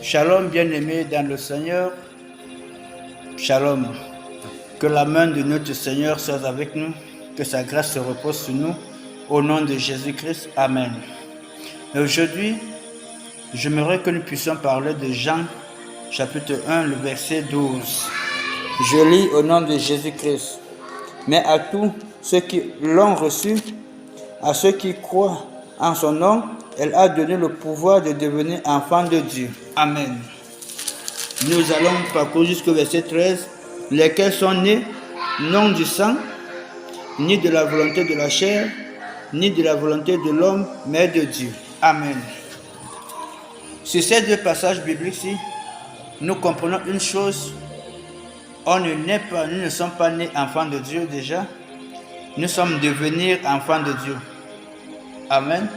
Shalom bien-aimés dans le Seigneur, Shalom. Que la main de notre Seigneur soit avec nous, que sa grâce se repose sur nous, au nom de Jésus-Christ, Amen. Et aujourd'hui, j'aimerais que nous puissions parler de Jean, chapitre 1, le verset 12. Je lis au nom de Jésus-Christ. Mais à tous ceux qui l'ont reçu, à ceux qui croient en son nom, elle a donné le pouvoir de devenir enfants de Dieu. Amen. Nous allons parcourir jusqu'au verset 13. Lesquels sont nés, non du sang, ni de la volonté de la chair, ni de la volonté de l'homme, mais de Dieu. Amen. Sur ces deux passages bibliques-ci, nous comprenons une chose. On ne naît pas, nous ne sommes pas nés enfants de Dieu déjà. Nous sommes devenus enfants de Dieu. Amen.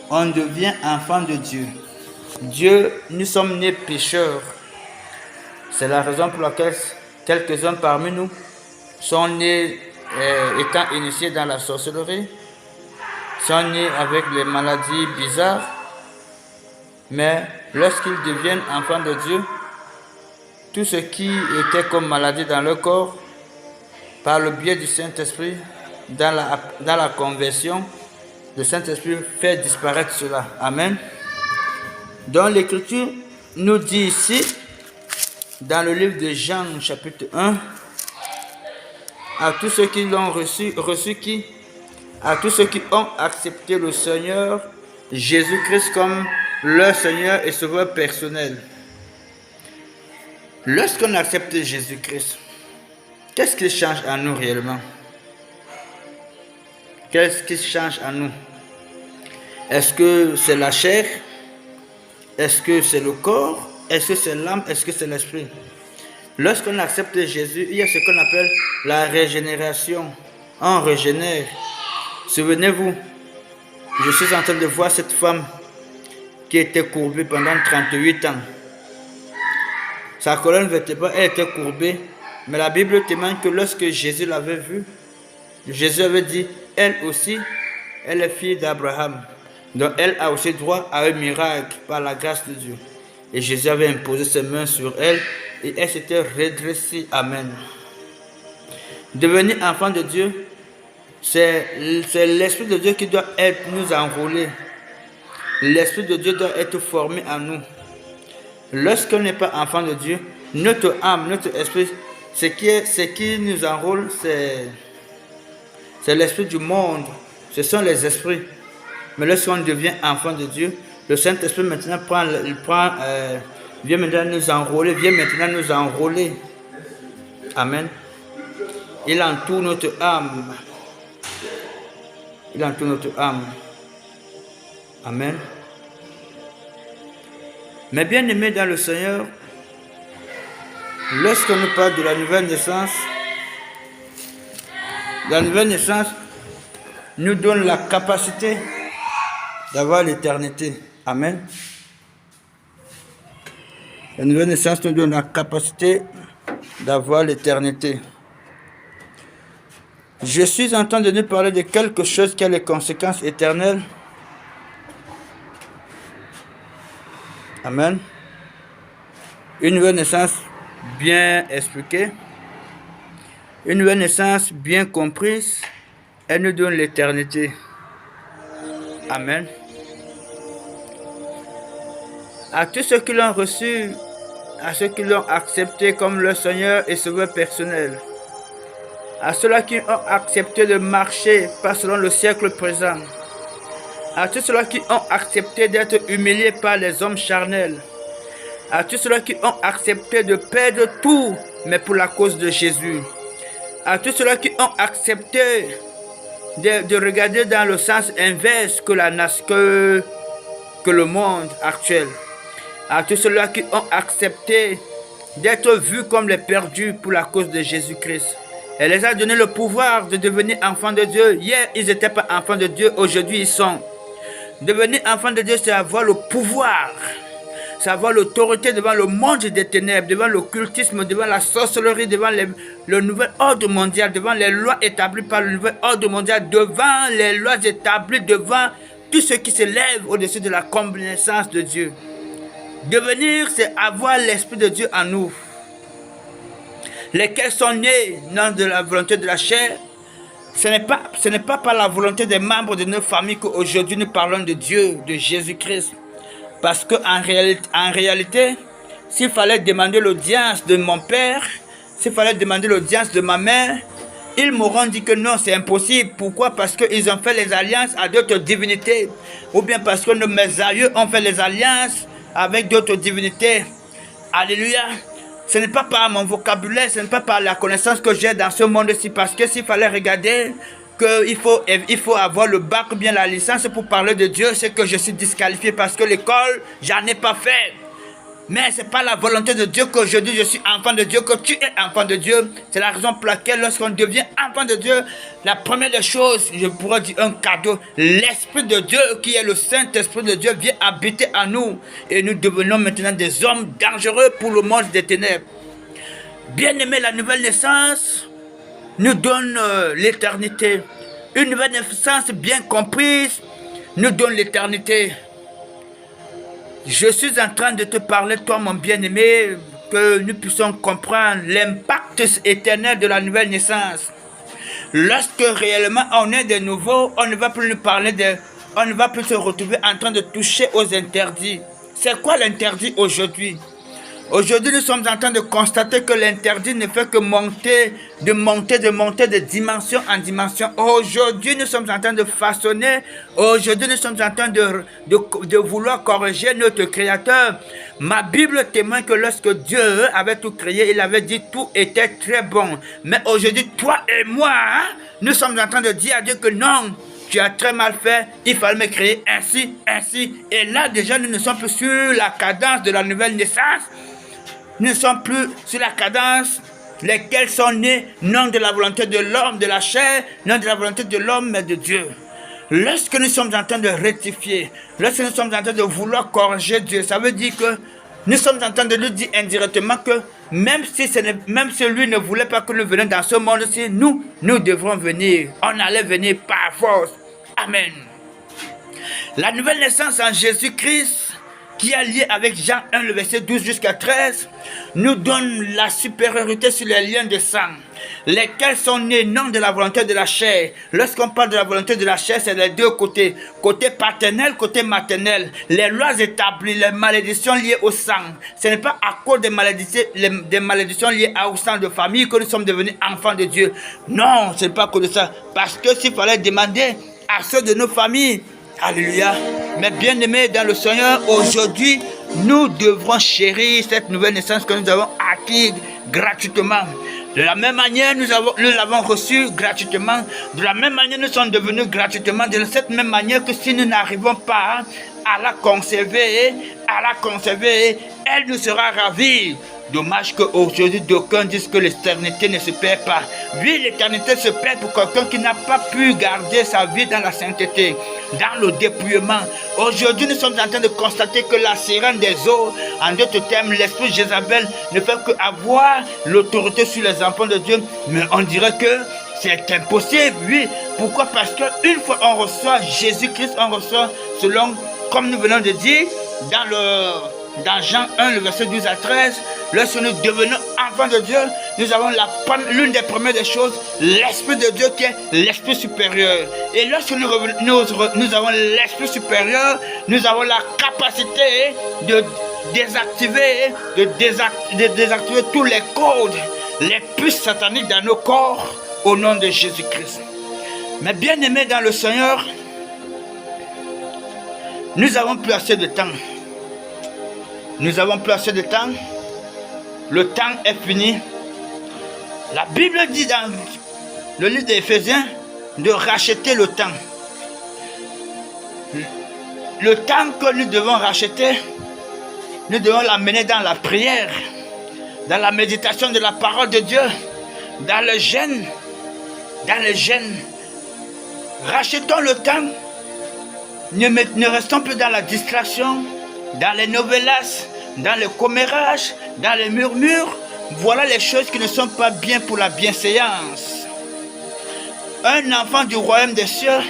On devient enfant de Dieu. Dieu, nous sommes nés pécheurs. C'est la raison pour laquelle quelques-uns parmi nous sont nés étant initiés dans la sorcellerie, sont nés avec des maladies bizarres, mais lorsqu'ils deviennent enfants de Dieu, tout ce qui était comme maladie dans leur corps, par le biais du Saint-Esprit, dans la conversion, le Saint-Esprit fait disparaître cela. Amen. Donc l'Écriture nous dit ici, dans le livre de Jean, chapitre 1, à tous ceux qui l'ont reçu qui? À tous ceux qui ont accepté le Seigneur Jésus-Christ comme leur Seigneur et Sauveur personnel. Lorsqu'on accepte Jésus-Christ, qu'est-ce qui change en nous réellement? Qu'est-ce qui change en nous? Est-ce que c'est la chair? Est-ce que c'est le corps? Est-ce que c'est l'âme? Est-ce que c'est l'esprit? Lorsqu'on accepte Jésus, il y a ce qu'on appelle la régénération. On régénère. Souvenez-vous, je suis en train de voir cette femme qui était courbée pendant 38 ans. Sa colonne vertébrale, elle était courbée. Mais la Bible témoigne que lorsque Jésus l'avait vue, Jésus avait dit, elle aussi, elle est fille d'Abraham. Donc elle a aussi droit à un miracle par la grâce de Dieu. Et Jésus avait imposé ses mains sur elle et elle s'était redressée. Amen. Devenir enfant de Dieu, c'est l'Esprit de Dieu qui doit nous enrôler. L'Esprit de Dieu doit être formé en nous. Lorsqu'on n'est pas enfant de Dieu, notre âme, notre esprit, ce qui nous enrôle, c'est l'esprit du monde. Ce sont les esprits. Mais lorsqu'on devient enfant de Dieu, le Saint-Esprit maintenant vient maintenant nous enrôler, Amen. Il entoure notre âme. Amen. Mais bien aimé dans le Seigneur, lorsqu'on nous parle de la nouvelle naissance nous donne la capacité d'avoir l'éternité. Amen. La nouvelle naissance nous donne la capacité d'avoir l'éternité. Je suis en train de nous parler de quelque chose qui a les conséquences éternelles. Amen. Une nouvelle naissance bien expliquée, une nouvelle naissance bien comprise, elle nous donne l'éternité. Amen. À tous ceux qui l'ont reçu, à ceux qui l'ont accepté comme leur Seigneur et Sauveur personnel, à ceux-là qui ont accepté de marcher pas selon le siècle présent, à tous ceux-là qui ont accepté d'être humiliés par les hommes charnels, à tous ceux-là qui ont accepté de perdre tout, mais pour la cause de Jésus, à tous ceux-là qui ont accepté de regarder dans le sens inverse que le monde actuel, à tous ceux-là qui ont accepté d'être vus comme les perdus pour la cause de Jésus-Christ. Elle les a donné le pouvoir de devenir enfants de Dieu. Hier, ils n'étaient pas enfants de Dieu, aujourd'hui, ils sont. Devenir enfant de Dieu, c'est avoir le pouvoir, c'est avoir l'autorité devant le monde des ténèbres, devant l'occultisme, devant la sorcellerie, devant le nouvel ordre mondial, devant les lois établies par le nouvel ordre mondial, devant les lois établies, devant tout ce qui s'élève au-dessus de la connaissance de Dieu. Devenir, c'est avoir l'Esprit de Dieu en nous. Lesquels sont nés non de la volonté de la chair. Ce n'est pas par la volonté des membres de nos familles qu'aujourd'hui nous parlons de Dieu, de Jésus-Christ. Parce qu'en réalité, s'il fallait demander l'audience de mon père, s'il fallait demander l'audience de ma mère, ils m'auront dit que non, c'est impossible. Pourquoi? Parce qu'ils ont fait les alliances à d'autres divinités. Ou bien parce que mes aïeux ont fait les alliances avec d'autres divinités. Alléluia. Ce n'est pas par mon vocabulaire, ce n'est pas par la connaissance que j'ai dans ce monde-ci. Parce que s'il fallait regarder qu'il faut avoir le bac ou bien la licence pour parler de Dieu, c'est que je suis disqualifié parce que l'école, j'en ai pas fait. Mais ce n'est pas la volonté de Dieu qu'aujourd'hui je suis enfant de Dieu, que tu es enfant de Dieu. C'est la raison pour laquelle lorsqu'on devient enfant de Dieu, la première des choses, je pourrais dire un cadeau, l'Esprit de Dieu qui est le Saint-Esprit de Dieu vient habiter en nous. Et nous devenons maintenant des hommes dangereux pour le monde des ténèbres. Bien-aimé, la nouvelle naissance nous donne l'éternité. Une nouvelle naissance bien comprise nous donne l'éternité. Je suis en train de te parler, toi mon bien-aimé, que nous puissions comprendre l'impact éternel de la nouvelle naissance. Lorsque réellement on est de nouveau, on ne va plus nous parler on ne va plus se retrouver en train de toucher aux interdits. C'est quoi l'interdit aujourd'hui? Aujourd'hui, nous sommes en train de constater que l'interdit ne fait que monter de dimension en dimension. Aujourd'hui, nous sommes en train de façonner. Aujourd'hui, nous sommes en train de vouloir corriger notre Créateur. Ma Bible témoigne que lorsque Dieu avait tout créé, il avait dit tout était très bon. Mais aujourd'hui, toi et moi, nous sommes en train de dire à Dieu que non. Tu as très mal fait, il fallait me créer ainsi, ainsi. Et là, déjà, nous ne sommes plus sur la cadence de la nouvelle naissance. Nous ne sommes plus sur la cadence, lesquels sont nés non de la volonté de l'homme, de la chair, non de la volonté de l'homme, mais de Dieu. Lorsque nous sommes en train de rectifier, lorsque nous sommes en train de vouloir corriger Dieu, ça veut dire que nous sommes en train de lui dire indirectement que même si lui ne voulait pas que nous venions dans ce monde-ci, nous devrons venir. On allait venir par force. Amen. La nouvelle naissance en Jésus-Christ, qui est lié avec Jean 1, le verset 12 jusqu'à 13, nous donne la supériorité sur les liens de sang, lesquels sont nés non de la volonté de la chair. Lorsqu'on parle de la volonté de la chair, c'est les deux côtés, côté paternel, côté maternel. Les lois établies, les malédictions liées au sang. Ce n'est pas à cause des malédictions liées au sang de famille que nous sommes devenus enfants de Dieu. Non, ce n'est pas à cause de ça. Parce que s'il fallait demander à ceux de nos familles, alléluia. Mais bien aimés dans le Seigneur, aujourd'hui, nous devrons chérir cette nouvelle naissance que nous avons acquise gratuitement. De la même manière, nous l'avons reçue gratuitement. De la même manière, nous sommes devenus gratuitement. De cette même manière que si nous n'arrivons pas à la conserver, elle nous sera ravie. Dommage qu'aujourd'hui, d'aucuns disent que l'éternité ne se perd pas. Oui, l'éternité se perd pour quelqu'un qui n'a pas pu garder sa vie dans la sainteté, dans le dépouillement. Aujourd'hui, nous sommes en train de constater que la sirène des eaux, en d'autres termes, l'esprit Jézabel, ne fait qu'avoir l'autorité sur les enfants de Dieu. Mais on dirait que c'est impossible, oui. Pourquoi? Parce qu'une fois on reçoit Jésus-Christ, on reçoit selon, comme nous venons de dire, dans Jean 1, le verset 12 à 13, lorsque nous devenons enfants de Dieu, nous avons l'une des premières des choses, l'Esprit de Dieu qui est l'Esprit supérieur. Et lorsque nous avons l'Esprit supérieur, nous avons la capacité de désactiver tous les codes, les puces sataniques dans nos corps, au nom de Jésus-Christ. Mais bien aimés dans le Seigneur, nous avons plus assez de temps. Nous avons plus assez de temps. Le temps est fini. La Bible dit dans le livre d'Éphésiens de racheter le temps. Le temps que nous devons racheter, nous devons l'amener dans la prière, dans la méditation de la parole de Dieu, dans le jeûne. Rachetons le temps. Ne restons plus dans la distraction, dans les novelas, dans le commérage, dans les murmures. Voilà les choses qui ne sont pas bien pour la bienséance. Un enfant du royaume des cieux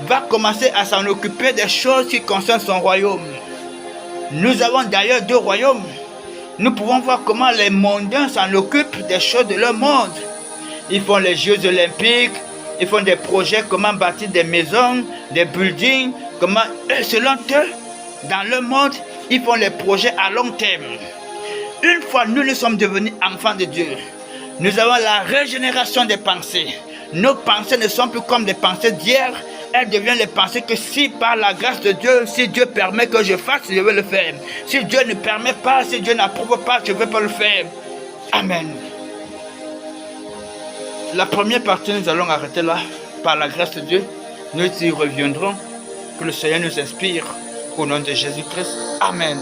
va commencer à s'en occuper des choses qui concernent son royaume. Nous avons d'ailleurs 2 royaumes. Nous pouvons voir comment les mondains s'en occupent des choses de leur monde. Ils font les Jeux olympiques, ils font des projets, comment bâtir des maisons, des buildings, comment, selon eux, dans leur monde, ils font les projets à long terme. Une fois nous sommes devenus enfants de Dieu, nous avons la régénération des pensées. Nos pensées ne sont plus comme des pensées d'hier, elles deviennent les pensées que si par la grâce de Dieu, si Dieu permet que je fasse, je vais le faire. Si Dieu ne permet pas, si Dieu n'approuve pas, je ne vais pas le faire. Amen. La première partie, nous allons arrêter là. Par la grâce de Dieu, nous y reviendrons. Que le Seigneur nous inspire. Au nom de Jésus-Christ. Amen.